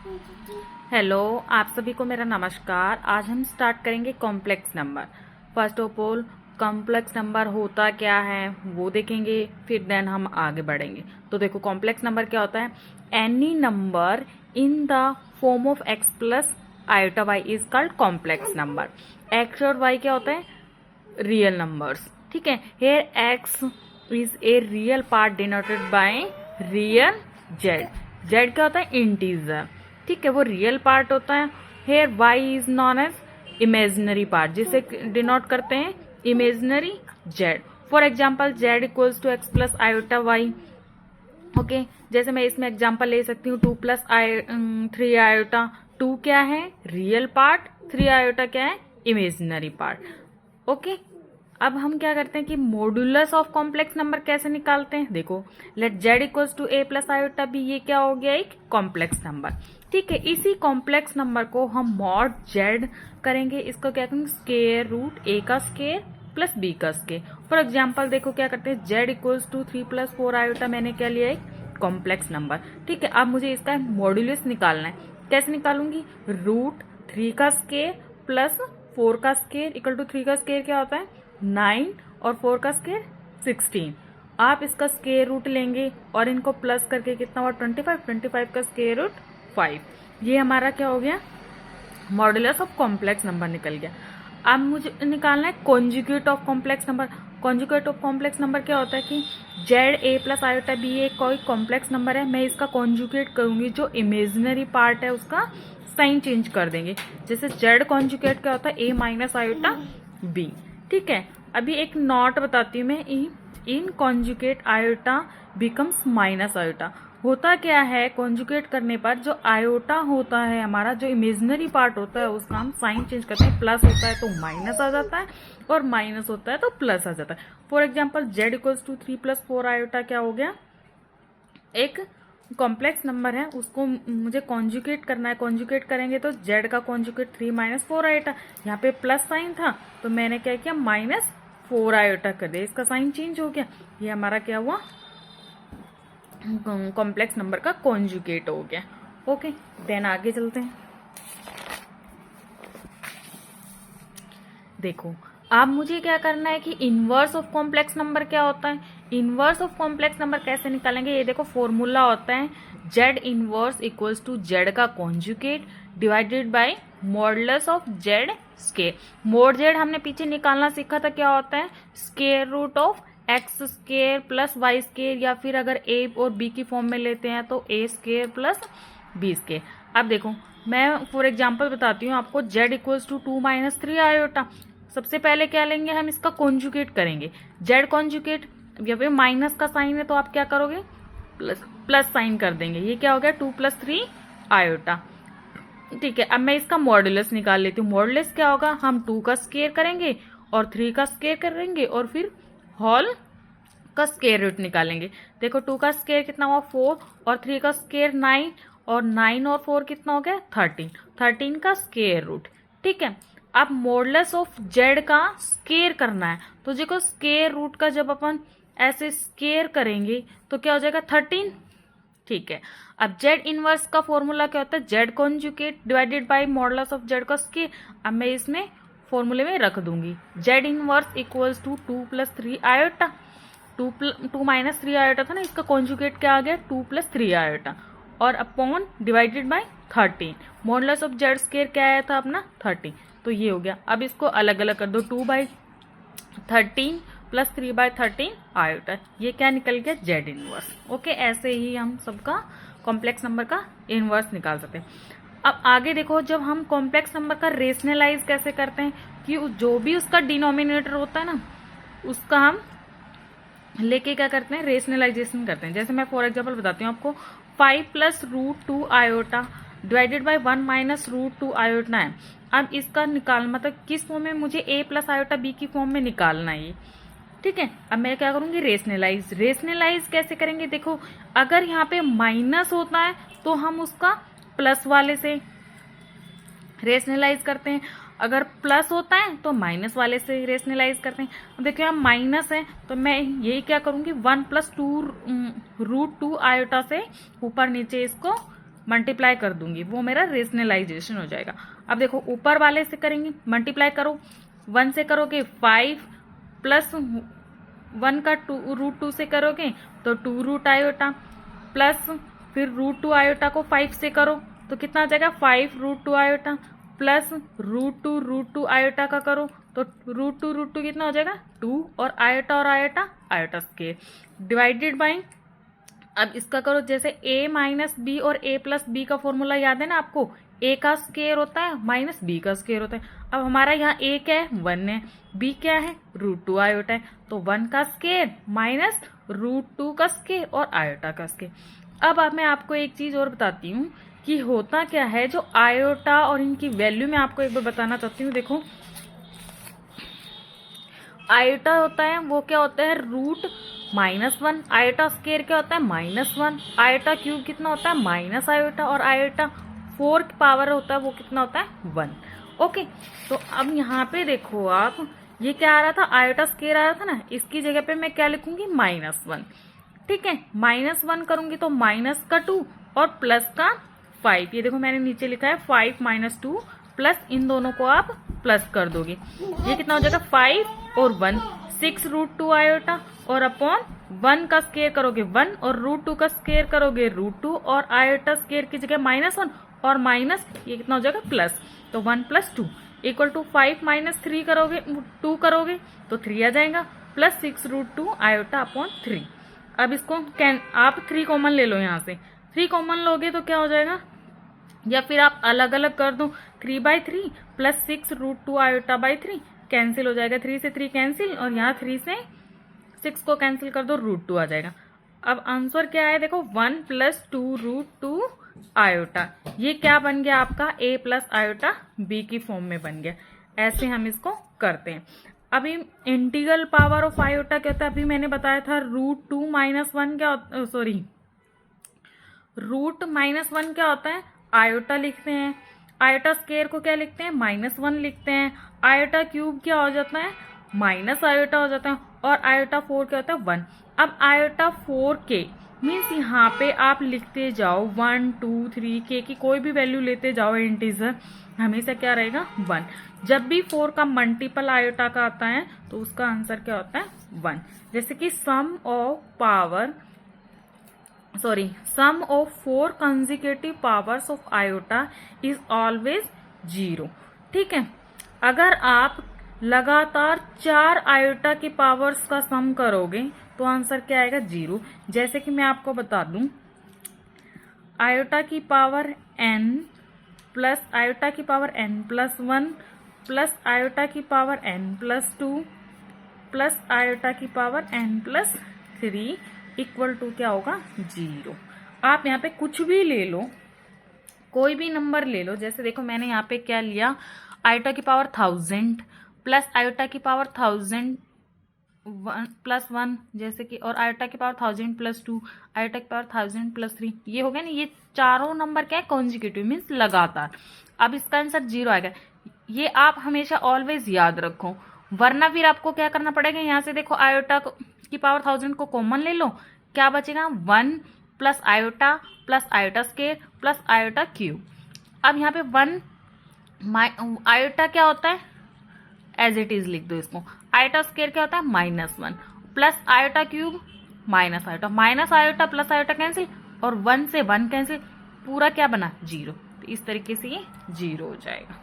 Hello, आप सभी को मेरा नमस्कार। आज हम स्टार्ट करेंगे complex number. First of all complex number होता क्या है वो देखेंगे, फिर देन हम आगे बढ़ेंगे। तो देखो कॉम्प्लेक्स नंबर क्या होता है। Any number in the form of x plus iota y is called complex number. X और वाई क्या होता है, रियल नंबर्स। ठीक है, here x is a real part denoted by real z. Z क्या होता है, इंटीजर। ठीक है, वो रियल पार्ट होता है। Here y is known as imaginary part, जिसे डिनोट करते हैं imaginary z. For example z equals to x plus iota y. Okay, जैसे मैं इसमें एग्जाम्पल ले सकती हूँ 2 प्लस 3 आयोटा। 2 क्या है, रियल पार्ट। 3 आयोटा क्या है, इमेजिनरी पार्ट। ओके, अब हम क्या करते हैं कि मॉड्यूलस ऑफ कॉम्प्लेक्स नंबर कैसे निकालते हैं। देखो, let z equals to a plus iota b, ये क्या हो गया, एक कॉम्प्लेक्स नंबर। ठीक है, इसी कॉम्प्लेक्स नंबर को हम मॉड जेड करेंगे। इसको क्या करेंगे, स्केयर रूट ए का स्केयर प्लस बी का स्केयर। फॉर एग्जाम्पल देखो क्या करते हैं, z equals to 3 plus 4 iota, मैंने क्या लिया, एक कॉम्प्लेक्स नंबर। ठीक है, अब मुझे इसका मॉड्यूलस निकालना है। कैसे निकालूंगी, रूट 3 का स्केयर प्लस 4 का स्केयर इक्वल टू 3 का स्केयर क्या होता है 9 और 4 का स्केयर 16। आप इसका स्केयर रूट लेंगे और इनको प्लस करके कितना हुआ 25। 25 का स्केयर रूट 5। ये हमारा क्या हो गया, मॉड्यूलस ऑफ कॉम्प्लेक्स नंबर निकल गया। अब मुझे निकालना है conjugate of complex number. Conjugate of complex number क्या होता है कि z a plus iota b एक कोई कॉम्प्लेक्स नंबर है, मैं इसका कॉन्जुगेट करूंगी, जो इमेजिनरी पार्ट है उसका साइन चेंज कर देंगे। जैसे जेड कॉन्जुगेट क्या होता है, ए माइनस आयोटा बी। ठीक है, अभी एक नॉट बताती हूँ मैं, in conjugate iota becomes minus iota. होता क्या है, कॉन्जुगेट करने पर जो आयोटा होता है हमारा, जो इमेजिनरी पार्ट होता है उसका हम साइन चेंज करते हैं। प्लस होता है तो माइनस आ जाता है और माइनस होता है तो प्लस आ जाता है। For example z equals to 3 plus 4 iota क्या हो गया, एक कॉम्प्लेक्स नंबर है, उसको मुझे कॉन्जुगेट करना है। कॉन्जुगेट करेंगे तो जेड का कॉन्जुगेट 3 माइनस 4 आयोटा, यहाँ पे प्लस साइन था तो मैंने क्या किया, माइनस 4 आयोटा कर दिया, इसका साइन चेंज हो गया। ये हमारा क्या हुआ, कॉम्प्लेक्स नंबर का कॉन्जुगेट हो गया। ओके, देन आगे चलते हैं। देखो, अब मुझे क्या करना है कि इनवर्स ऑफ कॉम्प्लेक्स नंबर क्या होता है। इनवर्स ऑफ कॉम्प्लेक्स नंबर कैसे निकालेंगे, ये देखो फॉर्मूला होता है z inverse equals to z का conjugate divided by modulus of z square. Mod z हमने पीछे निकालना सीखा था, क्या होता है, square root of x square plus y square, या फिर अगर ए और बी की फॉर्म में लेते हैं तो a square plus b square. अब देखो मैं फॉर एग्जांपल बताती हूँ आपको, z equals to 2 minus 3 iota. सबसे पहले क्या लेंगे, हम इसका कॉन्जुगेट करेंगे। जेड कॉन्जुगेट, या फिर माइनस का साइन है तो आप क्या करोगे, प्लस प्लस साइन कर देंगे। ये क्या हो गया, 2 प्लस 3 आयोटा। ठीक है, अब मैं इसका मॉडुलस निकाल लेती हूँ। मॉडुलस क्या होगा, हम 2 का स्केयर करेंगे और 3 का स्केयर करेंगे और फिर होल का स्केयर रूट निकालेंगे। देखो 2 का स्केयर कितना हुआ 4 और 3 का स्केयर 9 और 9 और 4 कितना हो गया 13। 13 का स्केयर रूट। ठीक है, अब मॉडुलस ऑफ जेड का स्केयर करना है, तो देखो स्केयर रूट का जब अपन ऐसे स्केयर करेंगे तो क्या हो जाएगा 13। ठीक है, अब जेड इनवर्स का फॉर्मूला क्या होता है, z conjugate divided by modulus of z का स्केयर। अब मैं इसमें फॉर्मूले में रख दूंगी, z inverse equals to 2 plus 3 iota. 2 minus 3 iota था ना, इसका कॉन्जुगेट क्या आ गया 2 प्लस 3 आयोटा, और upon divided by 13। Modulus of z square क्या आया था अपना 13, तो ये हो गया। अब इसको अलग अलग कर दो, 2/13 प्लस 3/13 आयोटा, ये क्या निकल गया जेड इनवर्स। ओके, ऐसे ही हम सबका कॉम्प्लेक्स नंबर का इनवर्स निकाल सकते हैं। अब आगे देखो, जब हम कॉम्प्लेक्स नंबर का रेशनलाइज कैसे करते हैं, कि जो भी उसका डिनोमिनेटर होता है ना, उसका हम लेके क्या करते हैं, रेशनलाइजेशन करते हैं। जैसे मैं फॉर एग्जाम्पल बताती हूँ आपको, 5 plus root 2 iota divided by 1 minus root 2 iota है। अब इसका निकाल मतलब किस फॉर्म में, मुझे ए प्लस आयोटा बी की फॉर्म में निकालना है ये। ठीक है, अब मैं क्या करूंगी, रेशनलाइज। रेशनलाइज कैसे करेंगे, देखो अगर यहाँ पे माइनस होता है तो हम उसका प्लस वाले से रेशनलाइज करते हैं, अगर प्लस होता है तो माइनस वाले से रेशनलाइज करते हैं। अब देखिए यहाँ माइनस है तो मैं यही क्या करूंगी, 1 प्लस 2 रूट 2 आयोटा से ऊपर नीचे इसको मल्टीप्लाई कर दूंगी, वो मेरा रेशनलाइजेशन हो जाएगा। अब देखो ऊपर वाले से करेंगे, मल्टीप्लाई करो, 1 से करोगे 5 प्लस 1 का √2 से करोगे तो 2 रूट आयोटा, प्लस फिर √2 आयोटा को 5 से करो तो कितना आ जाएगा 5 √2 आयोटा, प्लस √2 आयोटा का करो तो √2 कितना हो जाएगा 2, और iota iota square divided by, अब इसका करो जैसे a माइनस बी और a प्लस बी का फॉर्मूला याद है ना आपको, a का स्क्वायर होता है माइनस b का स्क्वायर होता है। अब हमारा यहाँ a क्या है 1 है, b क्या है √2 आयोटा है, तो 1 का स्क्वायर माइनस √2 का स्क्वायर और आयोटा का स्क्वायर। अब मैं आपको एक चीज और बताती हूँ कि होता क्या है, जो आयोटा और इनकी वैल्यू मैं आपको एक बार बताना चाहती हूँ। देखो आयोटा होता है वो क्या होता है √-1, आयोटा स्क्वायर क्या होता है -1, आयोटा क्यूब कितना होता है माइनस आयोटा, और आयोटा 4 पावर होता है वो कितना होता है 1। ओके, तो अब यहाँ पे देखो आप, ये क्या आ रहा था आयोटा स्क्वायर आ रहा था ना, इसकी जगह पे मैं क्या लिखूंगी -1। ठीक है, -1 करूंगी तो माइनस का 2 और प्लस का 5, ये देखो मैंने नीचे लिखा है 5 - 2 प्लस इन दोनों को आप प्लस कर दोगे, ये कितना हो जाएगा 5 और 1 6 √2 आयोटा, और अपॉन 1 का स्क्वायर करोगे 1 और √2 का स्क्वायर करोगे √2 और आयोटा स्क्वायर की जगह -1 और माइनस ये कितना हो जाएगा प्लस, तो 1 + 2 इक्वल टू 5 - 3 करोगे 2 करोगे तो 3 आ जाएगा, प्लस 6 √2 आयोटा अपॉन 3। अब इसको आप 3 कॉमन ले लो, यहाँ से 3 कॉमन लोगे तो क्या हो जाएगा, या फिर आप अलग अलग कर दो 3/3 प्लस 6 √2 आयोटा बाई 3 कैंसिल हो जाएगा, 3 से 3 कैंसिल और यहाँ 3 से 6 को कैंसिल कर दो √2 आ जाएगा। अब आंसर क्या है देखो 1 + 2 √2 आयोटा, ये क्या बन गया आपका a प्लस आयोटा b की फॉर्म में बन गया। ऐसे हम इसको करते हैं। अभी इंटीग्रल पावर ऑफ आयोटा क्या होता है, अभी मैंने बताया था √2 - 1 क्या सॉरी √-1 क्या होता है आयोटा लिखते हैं, आयोटा स्क्वायर को क्या लिखते हैं -1 लिखते हैं, आयोटा क्यूब क्या हो जाता है माइनस आयोटा हो जाता है, और आयोटा 4 क्या होता है 1। अब आयोटा 4 के मीन्स यहाँ पे आप लिखते जाओ 1 2 3 के की कोई भी वैल्यू लेते जाओ इंटीजर, हमेशा क्या रहेगा 1। जब भी 4 का मल्टीपल आयोटा का आता है तो उसका आंसर क्या होता है 1। जैसे कि sum of 4 consecutive powers of iota is always 0। ठीक है, अगर आप लगातार 4 आयोटा की पावर्स का सम करोगे तो आंसर क्या आएगा 0। जैसे कि मैं आपको बता दूं, आयोटा की पावर n प्लस आयोटा की पावर n+1 प्लस आयोटा की पावर n+2 प्लस आयोटा की पावर n+3 इक्वल टू क्या होगा 0। आप यहाँ पे कुछ भी ले लो, कोई भी नंबर ले लो, जैसे देखो मैंने यहाँ पे क्या लिया आयोटा की पावर 1000 प्लस आयोटा की पावर 1000 +1 जैसे कि, और आयोटा की पावर 1000 + 2 आयोटा की पावर 1000 + 3, ये हो गया ना, ये चारों नंबर क्या है कॉन्जिक्यूटिव मीन्स लगातार। अब इसका आंसर 0 आएगा, ये आप हमेशा ऑलवेज याद रखो, वरना फिर आपको क्या करना पड़ेगा, यहाँ से देखो आयोटा की पावर 1000 को कॉमन ले लो, क्या बचेगा 1 plus iota square plus iota cube. अब यहाँ पे 1 आयोटा क्या होता है एज इट इज लिख दो इसको, आयोटा स्क्वायर क्या होता है -1 plus iota cube minus iota plus iota cancel और 1 से 1 कैंसिल, पूरा क्या बना 0। तो इस तरीके से ये 0 हो जाएगा।